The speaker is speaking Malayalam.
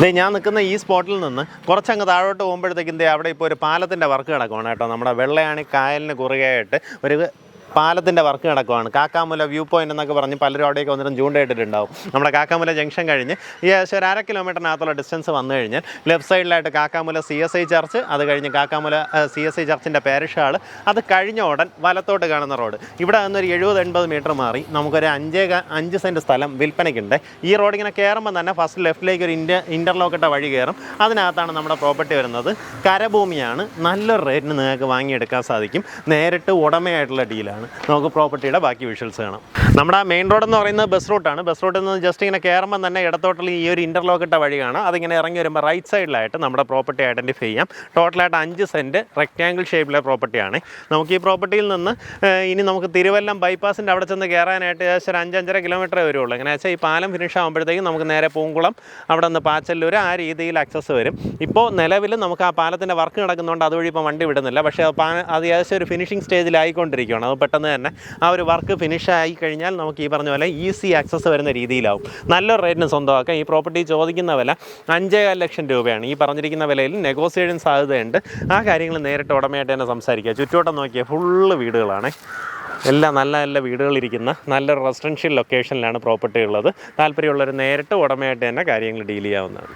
ഞാൻ നിൽക്കുന്ന ഈ സ്പോട്ടിൽ നിന്ന് കുറച്ചങ്ങ് താഴോട്ട് പോകുമ്പോഴത്തേക്കും അവിടെ ഇപ്പോൾ ഒരു പാലത്തിൻ്റെ വർക്ക് കിടക്കുവാണ് കേട്ടോ. നമ്മുടെ വെള്ളയാണി കായലിന് കുറുകെയായിട്ട് ഒരു പാലത്തിൻ്റെ വർക്ക് നടക്കുവാണ്. കാക്കാമുല വ്യൂ പോയിൻ്റ് എന്നൊക്കെ പറഞ്ഞ് പലരും അവിടേക്ക് വന്നിട്ടും ചൂണ്ടയിട്ടിട്ടുണ്ടാവും. നമ്മുടെ കാക്കാമുല ജംഗ്ഷൻ കഴിഞ്ഞ് ഈ ഏകദേശം ഒരു 1/2 കിലോമീറ്ററിനകത്തുള്ള ഡിസ്റ്റൻസ് വന്നു കഴിഞ്ഞാൽ ലെഫ്റ്റ് സൈഡിലായിട്ട് കാക്കാമുല CSI ചർച്ച്, അത് കഴിഞ്ഞ് കാക്കാമുല CSI ചർച്ചിൻ്റെ പാരിഷ് ഹാൾ, അത് കഴിഞ്ഞ ഉടൻ വലത്തോട്ട് കാണുന്ന റോഡ്. ഇവിടെ നിന്നൊരു 70-80 മീറ്റർ മാറി നമുക്കൊരു 5 സെൻറ്റ് സ്ഥലം വിൽപ്പനയ്ക്കുണ്ട്. ഈ റോഡ് ഇങ്ങനെ കയറുമ്പോൾ തന്നെ ഫസ്റ്റ് ലെഫ്റ്റിലേക്ക് ഒരു ഇൻ്റർലോക്കിട്ട വഴി കയറും. അതിനകത്താണ് നമ്മുടെ പ്രോപ്പർട്ടി വരുന്നത്. കരഭൂമിയാണ്. നല്ലൊരു റേറ്റിന് നിങ്ങൾക്ക് വാങ്ങിയെടുക്കാൻ സാധിക്കും. നേരിട്ട് ഉടമയായിട്ടുള്ള ഡീലാണ്. നമുക്ക് പ്രോപ്പർട്ടിയുടെ ബാക്കി വിഷ്വൽസ് കാണാം. നമ്മുടെ മെയിൻ റോഡ് എന്ന് പറയുന്നത് ബസ് റൂട്ടാണ്. ബസ് റൂട്ടിൽ നിന്ന് ജസ്റ്റ് ഇങ്ങനെ കയറുമ്പോൾ തന്നെ ഇടത്തോട്ടുള്ള ഈ ഒരു ഇൻ്റർലോക്കിട്ട വഴി കാണാം. അതിങ്ങനെ ഇറങ്ങി വരുമ്പോൾ റൈറ്റ് സൈഡിലായിട്ട് നമ്മുടെ പ്രോപ്പർട്ടി ഐഡൻറ്റിഫൈ ചെയ്യാം. ടോട്ടലായിട്ട് 5 സെൻറ്റ് റെക്റ്റാങ്കിൾ ഷേപ്പിലെ പ്രോപ്പർട്ടിയാണ്. നമുക്ക് ഈ പ്രോപ്പർട്ടിയിൽ നിന്ന് ഇനി നമുക്ക് തിരുവല്ലം ബൈപ്പാസിൻ്റെ അവിടെ ചെന്ന് കയറാനായിട്ട് ഏകദേശം ഒരു 5-5.5 കിലോമീറ്റർ വരുള്ളൂ. എങ്ങനെ വെച്ചാൽ ഈ പാലം ഫിനിഷ് ആകുമ്പോഴത്തേക്കും നമുക്ക് നേരെ പൂങ്കുളം, അവിടെ നിന്ന് പാച്ചല്ലൂർ, ആ രീതിയിൽ ആക്സസ് വരും. ഇപ്പോൾ നിലവിൽ നമുക്ക് ആ പാലത്തിൻ്റെ വർക്ക് നടക്കുന്നതുകൊണ്ട് അതുവഴി ഇപ്പോൾ വണ്ടി വിടുന്നില്ല. പക്ഷേ അത് ഏകദേശം ഒരു ഫിനിഷിംഗ് സ്റ്റേജിലായിക്കൊണ്ടിരിക്കുകയാണ്. അത് പെട്ടെന്ന് തന്നെ ആ ഒരു വർക്ക് ഫിനിഷായി കഴിഞ്ഞാൽ നമുക്ക് ഈ പറഞ്ഞ പോലെ ഈസി ആക്സസ് വരുന്ന രീതിയിലാവും. നല്ലൊരു റേറ്റിന് സ്വന്തമാക്കാം. ഈ പ്രോപ്പർട്ടി ചോദിക്കുന്ന വില 5.5 ലക്ഷം രൂപയാണ്. ഈ പറഞ്ഞിരിക്കുന്ന വിലയിൽ നെഗോസിയേഷൻ സാധ്യതയുണ്ട്. ആ കാര്യങ്ങൾ നേരിട്ട് ഉടമയായിട്ട് തന്നെ സംസാരിക്കുക. ചുറ്റോട്ടം നോക്കിയാൽ ഫുള്ള് വീടുകളാണ്. എല്ലാം നല്ല നല്ല വീടുകളിരിക്കുന്ന നല്ലൊരു റെസിഡൻഷ്യൽ ലൊക്കേഷനിലാണ് പ്രോപ്പർട്ടി ഉള്ളത്. താല്പര്യമുള്ളവർ നേരിട്ട് ഉടമയായിട്ട് തന്നെ കാര്യങ്ങൾ ഡീൽ ചെയ്യാവുന്നതാണ്.